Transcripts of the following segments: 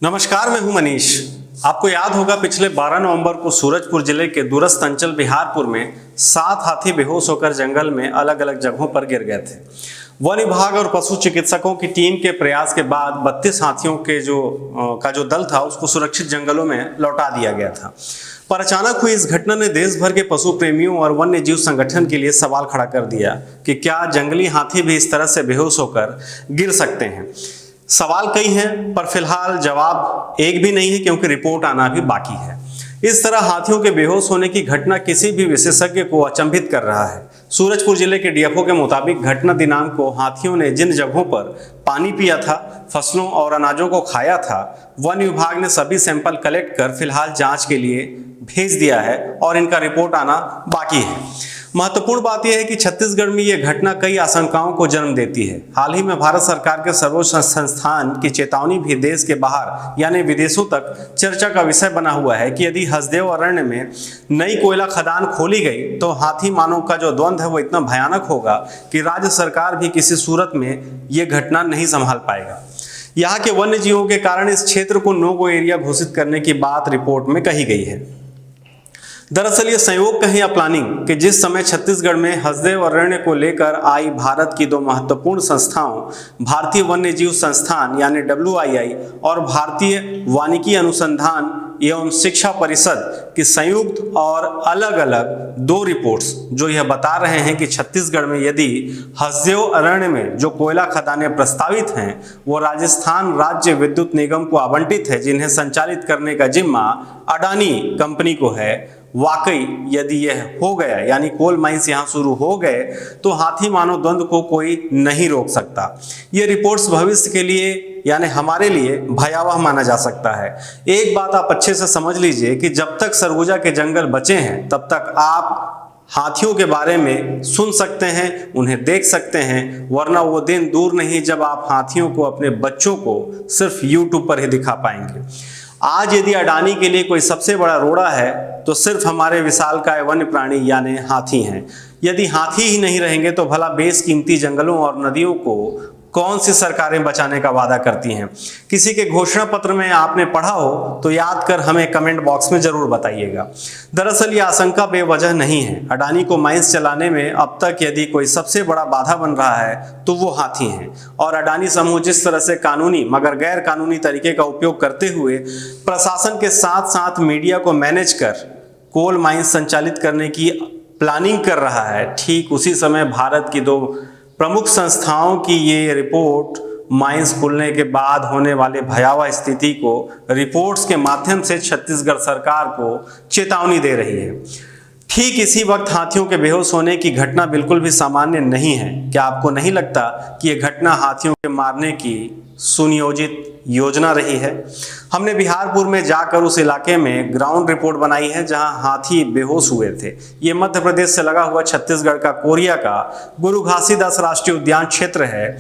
नमस्कार, मैं हूं मनीष। आपको याद होगा पिछले 12 नवंबर को सूरजपुर जिले के दूरस्थ अंचल बिहारपुर में 7 हाथी बेहोश होकर जंगल में अलग अलग जगहों पर गिर गए थे। वन विभाग और पशु चिकित्सकों की टीम के प्रयास के बाद 32 हाथियों के जो दल था उसको सुरक्षित जंगलों में लौटा दिया गया था। पर अचानक हुई इस घटना ने देश भर के पशु प्रेमियों और वन्य जीव संगठन के लिए सवाल खड़ा कर दिया कि क्या जंगली हाथी भी इस तरह से बेहोश होकर गिर सकते हैं। सवाल कई हैं पर फिलहाल जवाब एक भी नहीं है, क्योंकि रिपोर्ट आना भी बाकी है। इस तरह हाथियों के बेहोश होने की घटना किसी भी विशेषज्ञ को अचंभित कर रहा है। सूरजपुर जिले के डीएफओ के मुताबिक घटना दिनांक को हाथियों ने जिन जगहों पर पानी पिया था, फसलों और अनाजों को खाया था, वन विभाग ने सभी सैंपल कलेक्ट कर फिलहाल जांच के लिए भेज दिया है और इनका रिपोर्ट आना बाकी है। महत्वपूर्ण बात यह है कि छत्तीसगढ़ में यह घटना कई आशंकाओं को जन्म देती है। हाल ही में भारत सरकार के सर्वोच्च संस्थान की चेतावनी भी देश के बाहर यानी विदेशों तक चर्चा का विषय बना हुआ है कि यदि हसदेव अरण्य में नई कोयला खदान खोली गई तो हाथी मानव का जो द्वंद्व है वो इतना भयानक होगा कि राज्य सरकार भी किसी सूरत में ये घटना नहीं संभाल पाएगा। यहाँ के वन्य जीवों के कारण इस क्षेत्र को नो गो एरिया घोषित करने की बात रिपोर्ट में कही गई है। दरअसल ये संयोग कहें या प्लानिंग कि जिस समय छत्तीसगढ़ में हसदेव अरण्य को लेकर आई भारत की दो महत्वपूर्ण संस्थाओं भारतीय वन्य जीव संस्थान यानी WII और भारतीय वानिकी अनुसंधान एवं शिक्षा परिषद की संयुक्त और अलग अलग दो रिपोर्ट्स जो यह बता रहे हैं कि छत्तीसगढ़ में यदि हसदेव अरण्य में जो कोयला खदानें प्रस्तावित हैं वो राजस्थान राज्य विद्युत निगम को आवंटित है, जिन्हें संचालित करने का जिम्मा अडानी कंपनी को है। वाकई यदि यह हो गया यानी कोल माइंस यहां शुरू हो गए तो हाथी मानव द्वंद्व को कोई नहीं रोक सकता। ये रिपोर्ट्स भविष्य के लिए यानी हमारे लिए भयावह माना जा सकता है। एक बात आप अच्छे से समझ लीजिए कि जब तक सरगुजा के जंगल बचे हैं तब तक आप हाथियों के बारे में सुन सकते हैं, उन्हें देख सकते हैं, वरना वो दिन दूर नहीं जब आप हाथियों को अपने बच्चों को सिर्फ यूट्यूब पर ही दिखा पाएंगे। आज यदि अडानी के लिए कोई सबसे बड़ा रोड़ा है तो सिर्फ हमारे विशालकाय वन्य प्राणी यानी हाथी हैं। यदि हाथी ही नहीं रहेंगे तो भला बेशकीमती जंगलों और नदियों को कौन सी सरकारें बचाने का वादा करती हैं। किसी के घोषणा पत्र में आपने पढ़ा हो तो याद कर हमें कमेंट बॉक्स में जरूर बताइएगा। दरअसल ये आशंका बेवजह नहीं है। अडानी को माइंस चलाने में अब तक यदि कोई सबसे बड़ा बाधा बन रहा है तो वो हाथी हैं। और अडानी समूह जिस तरह से कानूनी मगर गैर कानूनी तरीके का उपयोग करते हुए प्रशासन के साथ साथ मीडिया को मैनेज कर कोल माइंस संचालित करने की प्लानिंग कर रहा है, ठीक उसी समय भारत की दो प्रमुख संस्थाओं की ये रिपोर्ट माइंस खुलने के बाद होने वाले भयावह स्थिति को रिपोर्ट्स के माध्यम से छत्तीसगढ़ सरकार को चेतावनी दे रही है। ठीक इसी वक्त हाथियों के बेहोश होने की घटना बिल्कुल भी सामान्य नहीं है। क्या आपको नहीं लगता कि यह घटना हाथियों के मारने की सुनियोजित योजना रही है? हमने बिहारपुर में जाकर उस इलाके में ग्राउंड रिपोर्ट बनाई है जहां हाथी बेहोश हुए थे। ये मध्य प्रदेश से लगा हुआ छत्तीसगढ़ का कोरिया का गुरु घासीदास राष्ट्रीय उद्यान क्षेत्र है,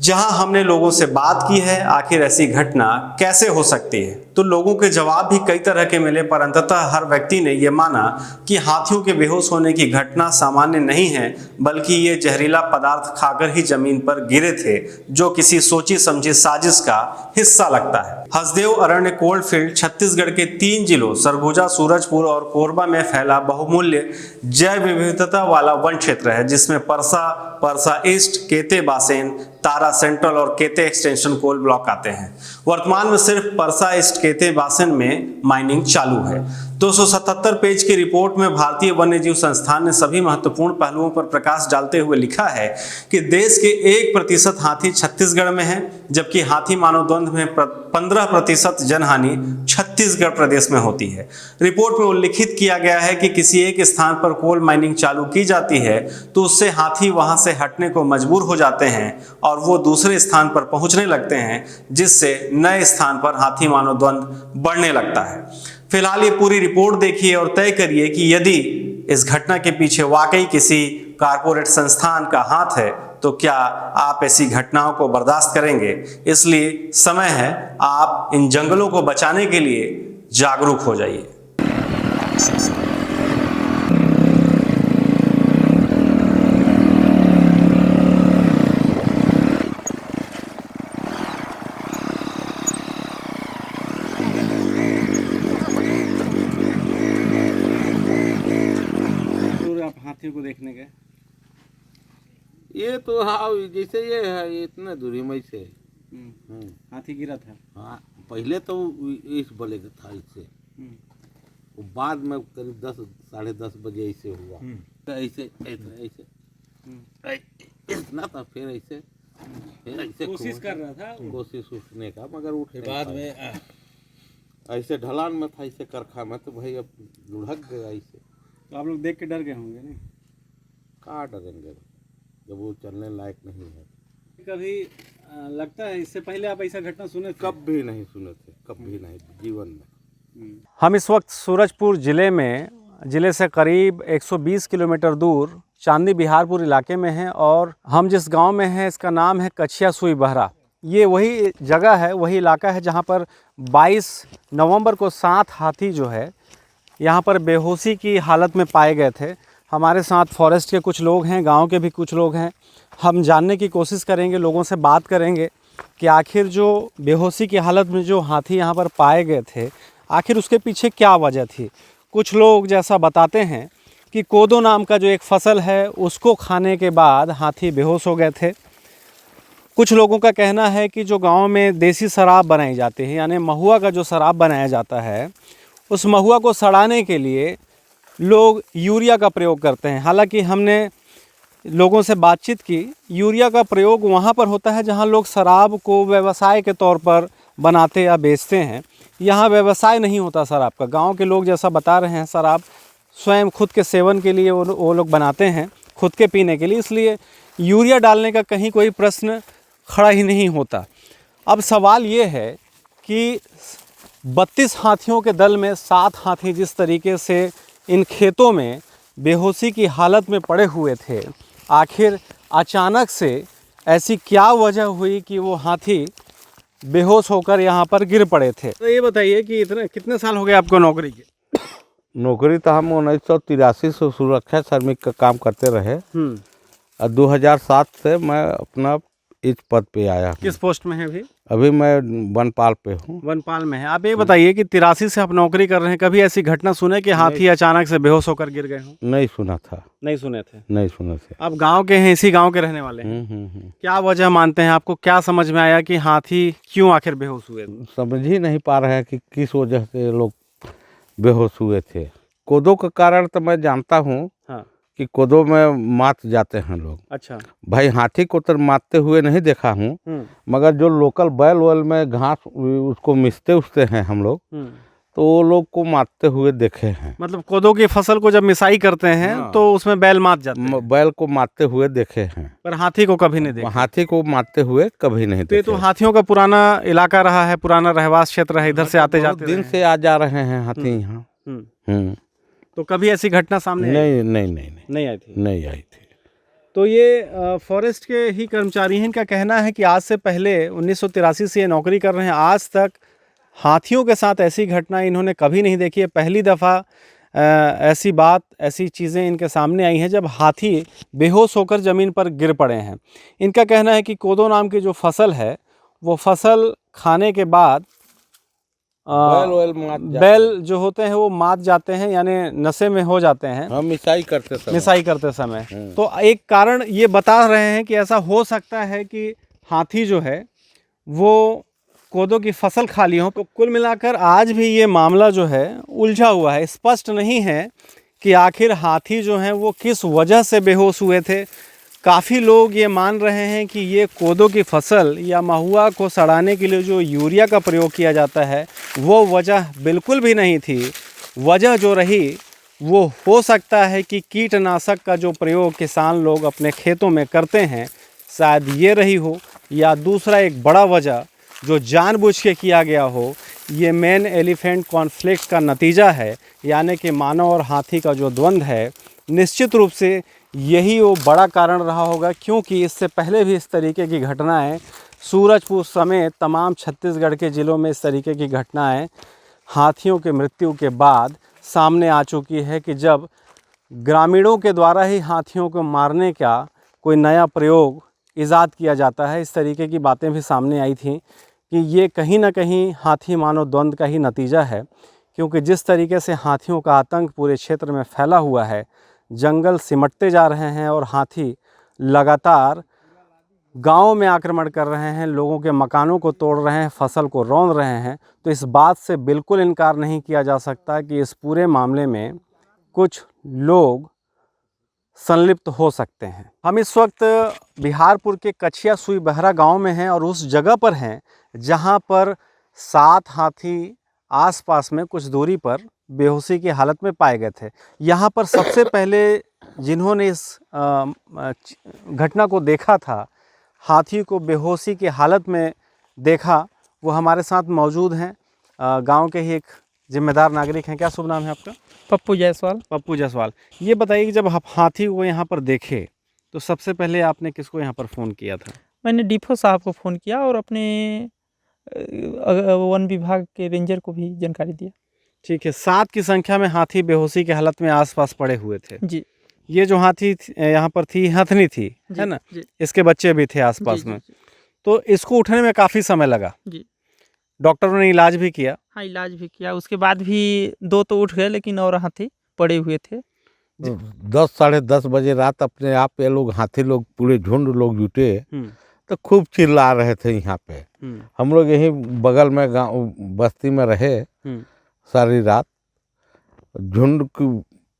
जहां हमने लोगों से बात की है आखिर ऐसी घटना कैसे हो सकती है। तो लोगों के जवाब भी कई तरह के मिले, पर अंततः हर व्यक्ति ने यह माना कि हाथियों के बेहोश होने की घटना सामान्य नहीं है, बल्कि ये जहरीला पदार्थ खाकर ही जमीन पर गिरे थे, जो किसी सोची समझी साजिश का हिस्सा लगता है। हसदेव अरण्य कोल्डफील्ड छत्तीसगढ़ के 3 जिलों सरगुजा, सूरजपुर और कोरबा में फैला बहुमूल्य जैव विविधता वाला वन क्षेत्र है, जिसमें परसा ईस्ट, केते बासेन, तारा सेंट्रल और केते एक्सटेंशन कोल ब्लॉक आते हैं। वर्तमान में सिर्फ परसा ईस्ट केते बासेन में माइनिंग चालू है। 277 पेज की रिपोर्ट में भारतीय वन्य जीव संस्थान ने सभी महत्वपूर्ण पहलुओं पर प्रकाश डालते हुए लिखा है कि देश के 1% हाथी छत्तीसगढ़ में है, जबकि हाथी मानव द्वंद्व में 15% जनहानि छत्तीसगढ़ प्रदेश में होती है। रिपोर्ट में उल्लिखित किया गया है कि किसी एक स्थान पर कोल माइनिंग चालू की जाती है तो उससे हाथी वहां से हटने को मजबूर हो जाते हैं और वो दूसरे स्थान पर पहुंचने लगते हैं, जिससे नए स्थान पर हाथी मानव द्वंद्व बढ़ने लगता है। फिलहाल ये पूरी रिपोर्ट देखिए और तय करिए कि यदि इस घटना के पीछे वाकई किसी कारपोरेट संस्थान का हाथ है तो क्या आप ऐसी घटनाओं को बर्दाश्त करेंगे। इसलिए समय है आप इन जंगलों को बचाने के लिए जागरूक हो जाइए। ये तो हाँ जैसे ये है, ये इतना दूरी में से हाथी गिरा था। हाँ पहले तो इस बले का था इससे, वो बाद में करीब 10 साढ़े 10 बजे ऐसे हुआ, तो ऐसे ऐसे ऐसे इतना था, फिर ऐसे कोशिश कर रहा था, कोशिश उठने का, मगर उठे बाद में ऐसे ढलान में था, ऐसे करखा में, तो भाई अब लुढ़क गया ऐसे। तो आप लोग देख के डर गए होंगे नहीं? कहाँ डरेंगे जब वो चलने लायक नहीं है। कभी लगता है इससे पहले आप ऐसा घटना सुने थे? कभी नहीं सुने थे, कभी नहीं जीवन में। हम इस वक्त सूरजपुर ज़िले से करीब 120 किलोमीटर दूर चांदी बिहारपुर इलाके में हैं और हम जिस गांव में हैं इसका नाम है कछिया सुई बहरा। ये वही जगह है, वही इलाका है जहां पर 22 नवंबर को 7 हाथी जो है यहां पर बेहोशी की हालत में पाए गए थे। हमारे साथ फॉरेस्ट के कुछ लोग हैं, गांव के भी कुछ लोग हैं। हम जानने की कोशिश करेंगे, लोगों से बात करेंगे कि आखिर जो बेहोशी की हालत में जो हाथी यहाँ पर पाए गए थे, आखिर उसके पीछे क्या वजह थी। कुछ लोग जैसा बताते हैं कि कोदो नाम का जो एक फसल है उसको खाने के बाद हाथी बेहोश हो गए थे। कुछ लोगों का कहना है कि जो गांव में देसी शराब बनाई जाती है, यानी महुआ का जो शराब बनाया जाता है, उस महुआ को सड़ाने के लिए लोग यूरिया का प्रयोग करते हैं। हालांकि हमने लोगों से बातचीत की, यूरिया का प्रयोग वहाँ पर होता है जहाँ लोग शराब को व्यवसाय के तौर पर बनाते या बेचते हैं। यहाँ व्यवसाय नहीं होता शराब का। गांव के लोग जैसा बता रहे हैं, शराब स्वयं खुद के सेवन के लिए वो लोग बनाते हैं, खुद के पीने के लिए, इसलिए यूरिया डालने का कहीं कोई प्रश्न खड़ा ही नहीं होता। अब सवाल ये है कि 32 हाथियों के दल में 7 हाथी जिस तरीके से इन खेतों में बेहोशी की हालत में पड़े हुए थे, आखिर अचानक से ऐसी क्या वजह हुई कि वो हाथी बेहोश होकर यहाँ पर गिर पड़े थे। तो ये बताइए कि कितने साल हो गए आपको नौकरी के? नौकरी तो हम 1983 से सुरक्षा श्रमिक का काम करते रहे और 2007 से मैं अपना इस पद पे आया। किस पोस्ट में है अभी? अभी मैं वनपाल पे हूँ। वनपाल में है। आप ये बताइए कि 83 से आप नौकरी कर रहे हैं, कभी ऐसी घटना सुने कि हाथी अचानक से बेहोश होकर गिर गए हों? नहीं सुना था। नहीं सुने थे? नहीं सुने थे। आप गांव के हैं, इसी गांव के रहने वाले हैं। क्या वजह मानते हैं? आपको क्या समझ में आया कि हाथी क्यों आखिर बेहोश हुए? समझ ही नहीं पा रहे हैं कि किस वजह से लोग बेहोश हुए थे। कोदो का कारण तो मैं जानता हूँ। हाँ। कि कोदो में मात जाते हैं लोग। अच्छा। भाई हाथी को तो मारते हुए नहीं देखा हूँ, मगर जो लोकल बैल वैल में घास उसको मिसते उठते हैं हम लोग, तो वो लोग को मारते हुए देखे हैं। मतलब कोदो की फसल को जब मिसाई करते हैं तो उसमें बैल मात जाते हैं। बैल को मारते हुए देखे हैं, पर हाथी को कभी नहीं देखा। हाथी को मारते हुए कभी नहीं देखे। तो हाथियों का पुराना इलाका रहा है, पुराना रहवास क्षेत्र है, इधर से आते जाते दिन से आ जा रहे हैं हाथी यहाँ। तो कभी ऐसी घटना सामने नहीं आई थी। तो ये फॉरेस्ट के ही कर्मचारी हैं, इनका कहना है कि आज से पहले 1983 से ये नौकरी कर रहे हैं, आज तक हाथियों के साथ ऐसी घटना इन्होंने कभी नहीं देखी है। पहली दफ़ा ऐसी चीज़ें इनके सामने आई हैं जब हाथी बेहोश होकर ज़मीन पर गिर पड़े हैं। इनका कहना है कि कोदो नाम की जो फसल है, वो फसल खाने के बाद बैल जो होते हैं वो मात जाते हैं, यानी नशे में हो जाते हैं। हम मिसाई करते समय। तो एक कारण ये बता रहे हैं कि ऐसा हो सकता है कि हाथी जो है वो कोदो की फसल खा ली हो। तो कुल मिलाकर आज भी ये मामला जो है उलझा हुआ है, स्पष्ट नहीं है कि आखिर हाथी जो हैं वो किस वजह से बेहोश हुए थे। काफ़ी लोग ये मान रहे हैं कि ये कोदो की फसल या महुआ को सड़ाने के लिए जो यूरिया का प्रयोग किया जाता है वो वजह बिल्कुल भी नहीं थी। वजह जो रही वो हो सकता है कि कीटनाशक का जो प्रयोग किसान लोग अपने खेतों में करते हैं, शायद ये रही हो, या दूसरा एक बड़ा वजह जो जानबूझ के किया गया हो, ये मैन एलिफेंट कॉन्फ्लिक्ट का नतीजा है, यानी कि मानव और हाथी का जो द्वंद्व है, निश्चित रूप से यही वो बड़ा कारण रहा होगा। क्योंकि इससे पहले भी इस तरीके की घटनाएं सूरजपुर समेत तमाम छत्तीसगढ़ के ज़िलों में इस तरीके की घटनाएं हाथियों के मृत्यु के बाद सामने आ चुकी है कि जब ग्रामीणों के द्वारा ही हाथियों को मारने का कोई नया प्रयोग ईजाद किया जाता है। इस तरीके की बातें भी सामने आई थी कि ये कहीं ना कहीं हाथी मानव द्वंद्व का ही नतीजा है। क्योंकि जिस तरीके से हाथियों का आतंक पूरे क्षेत्र में फैला हुआ है, जंगल सिमटते जा रहे हैं और हाथी लगातार गाँव में आक्रमण कर रहे हैं, लोगों के मकानों को तोड़ रहे हैं, फसल को रौंद रहे हैं, तो इस बात से बिल्कुल इनकार नहीं किया जा सकता कि इस पूरे मामले में कुछ लोग संलिप्त हो सकते हैं। हम इस वक्त बिहारपुर के कछिया सुई बहरा गांव में हैं और उस जगह पर हैं जहां पर 7 हाथी आसपास में कुछ दूरी पर बेहोशी की हालत में पाए गए थे। यहां पर सबसे पहले जिन्होंने इस घटना को देखा था, हाथी को बेहोशी की हालत में देखा, वो हमारे साथ मौजूद हैं। गांव के ही एक जिम्मेदार नागरिक हैं। क्या शुभ नाम है आपका? पप्पू जायसवाल। पप्पू जायसवाल। ये बताइए कि जब आप हाथी को यहाँ पर देखे तो सबसे पहले आपने किसको यहाँ पर फ़ोन किया था? मैंने डीपो साहब को फ़ोन किया और अपने वन विभाग के रेंजर को भी जानकारी दिया। ठीक है। 7 की संख्या में हाथी बेहोशी की हालत में आसपास पड़े हुए थे। जी। ये जो हाथी यहाँ पर थी, हथनी थी, है ना? इसके बच्चे भी थे आसपास में। तो इसको उठने में काफ़ी समय लगा। जी। डॉक्टरों ने इलाज भी किया? हाँ, इलाज भी किया। उसके बाद भी 2 तो उठ गए, लेकिन और हाथी पड़े हुए थे। 10 साढ़े 10 बजे रात अपने आप ये लोग हाथी लोग पूरे झुंड लोग जुटे तो खूब चिल्ला रहे थे यहाँ पे। हम लोग यहीं बगल में गाँव बस्ती में रहे सारी रात। झुंड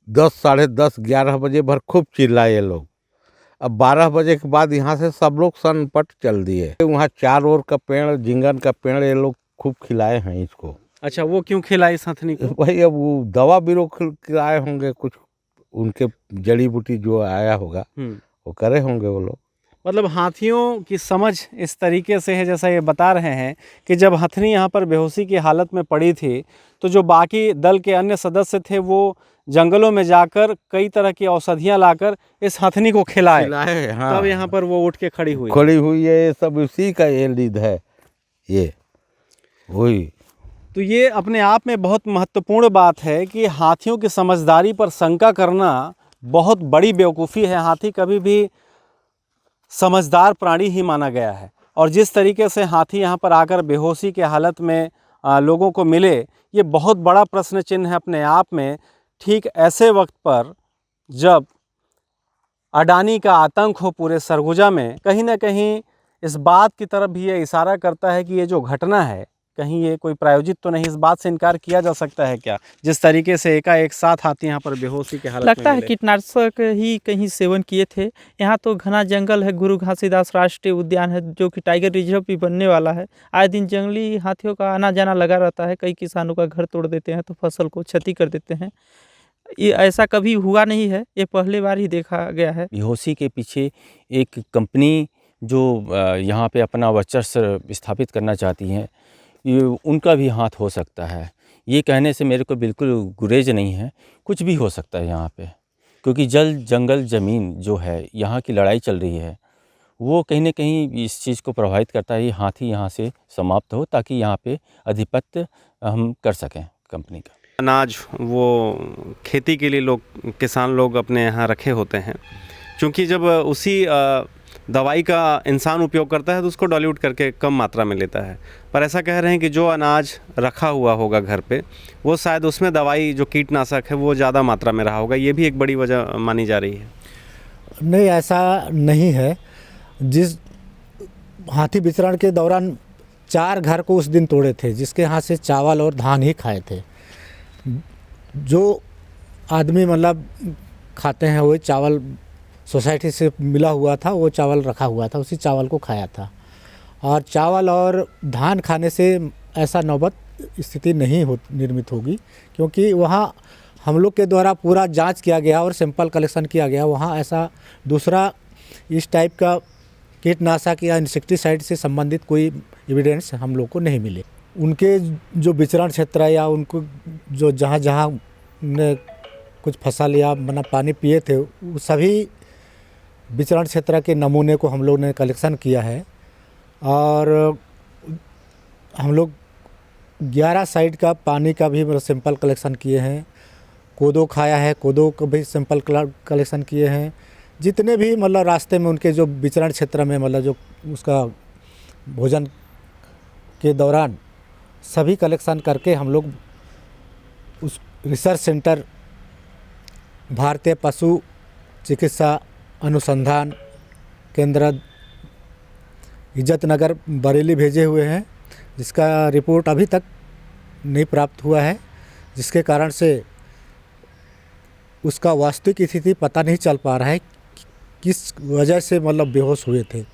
10 साढ़े 10 11 बजे भर खूब चिल्लाए लोग। अब 12 बजे के बाद यहाँ से सब लोग सनपट चल दिए। वहाँ 4 ओर का पेड़, झिंगन का पेड़, ये लोग खूब खिलाए हैं इसको। अच्छा, वो क्यों खिलाई इस हथनी को? भाई अब वो दवा बीरो खिलाए होंगे, कुछ उनके जड़ी बूटी जो आया होगा वो करे होंगे वो लोग। मतलब हाथियों की समझ इस तरीके से है, जैसा ये बता रहे हैं कि जब हथनी यहाँ पर बेहोशी की हालत में पड़ी थी तो जो बाकी दल के अन्य सदस्य थे वो जंगलों में जाकर कई तरह की औषधियाँ लाकर इस हथनी को खिलाए। हाँ, तब यहाँ पर वो उठ के खड़ी हुई है। ये सब उसी का ये लीड है, ये वही। तो ये अपने आप में बहुत महत्वपूर्ण बात है कि हाथियों की समझदारी पर शंका करना बहुत बड़ी बेवकूफ़ी है। हाथी कभी भी समझदार प्राणी ही माना गया है और जिस तरीके से हाथी यहाँ पर आकर बेहोशी के हालत में लोगों को मिले, ये बहुत बड़ा प्रश्न चिन्ह है अपने आप में। ठीक ऐसे वक्त पर जब अडानी का आतंक हो पूरे सरगुजा में, कहीं ना कहीं इस बात की तरफ भी ये इशारा करता है कि ये जो घटना है कहीं ये कोई प्रायोजित तो नहीं। इस बात से इनकार किया जा सकता है क्या, जिस तरीके से एकाएक 7 हाथी यहाँ पर बेहोशी के हालत लगता में है कीटनाशक ही कहीं सेवन किए थे। यहाँ तो घना जंगल है, गुरु घासीदास राष्ट्रीय उद्यान है जो कि टाइगर रिजर्व भी बनने वाला है। आए दिन जंगली हाथियों का आना जाना लगा रहता है। कई किसानों का घर तोड़ देते हैं तो फसल को क्षति कर देते हैं। ये ऐसा कभी हुआ नहीं है, ये पहली बार ही देखा गया है। बेहोशी के पीछे एक कंपनी जो यहाँ पे अपना वर्चस्व स्थापित करना चाहती है, ये उनका भी हाथ हो सकता है। ये कहने से मेरे को बिल्कुल गुरेज नहीं है, कुछ भी हो सकता है यहाँ पे, क्योंकि जल जंगल ज़मीन जो है यहाँ की लड़ाई चल रही है, वो कहीं ना कहीं इस चीज़ को प्रभावित करता है। ये हाथी यहाँ से समाप्त हो ताकि यहाँ पे आधिपत्य हम कर सकें कंपनी का। अनाज वो खेती के लिए लोग, किसान लोग अपने यहाँ रखे होते हैं, क्योंकि जब उसी दवाई का इंसान उपयोग करता है तो उसको डॉल्यूट करके कम मात्रा में लेता है। पर ऐसा कह रहे हैं कि जो अनाज रखा हुआ होगा घर पे, वो शायद उसमें दवाई जो कीटनाशक है वो ज़्यादा मात्रा में रहा होगा। ये भी एक बड़ी वजह मानी जा रही है। नहीं, ऐसा नहीं है। जिस हाथी विचरण के दौरान 4 घर को उस दिन तोड़े थे, जिसके यहाँ से चावल और धान ही खाए थे। जो आदमी मतलब खाते हैं वो चावल सोसाइटी से मिला हुआ था, वो चावल रखा हुआ था, उसी चावल को खाया था। और चावल और धान खाने से ऐसा नौबत स्थिति नहीं निर्मित होगी, क्योंकि वहाँ हम लोग के द्वारा पूरा जांच किया गया और सैंपल कलेक्शन किया गया। वहाँ ऐसा दूसरा इस टाइप का कीटनाशक या इंसेक्टिसाइड से संबंधित कोई एविडेंस हम लोग को नहीं मिले। उनके जो विचरण क्षेत्र है या उनको जो जहाँ जहाँ ने कुछ फसल या मना पानी पिए थे, वो सभी विचरण क्षेत्र के नमूने को हम लोग ने कलेक्शन किया है। और हम लोग 11 साइड का पानी का भी सैंपल कलेक्शन किए हैं। कोदो खाया है, कोदो का भी सैंपल कलेक्शन किए हैं। जितने भी मतलब रास्ते में उनके जो विचरण क्षेत्र में मतलब जो उसका भोजन के दौरान सभी कलेक्शन करके हम लोग उस रिसर्च सेंटर भारतीय पशु चिकित्सा अनुसंधान केंद्र इज्जत नगर बरेली भेजे हुए हैं, जिसका रिपोर्ट अभी तक नहीं प्राप्त हुआ है, जिसके कारण से उसका वास्तविक स्थिति पता नहीं चल पा रहा है किस वजह से मतलब बेहोश हुए थे।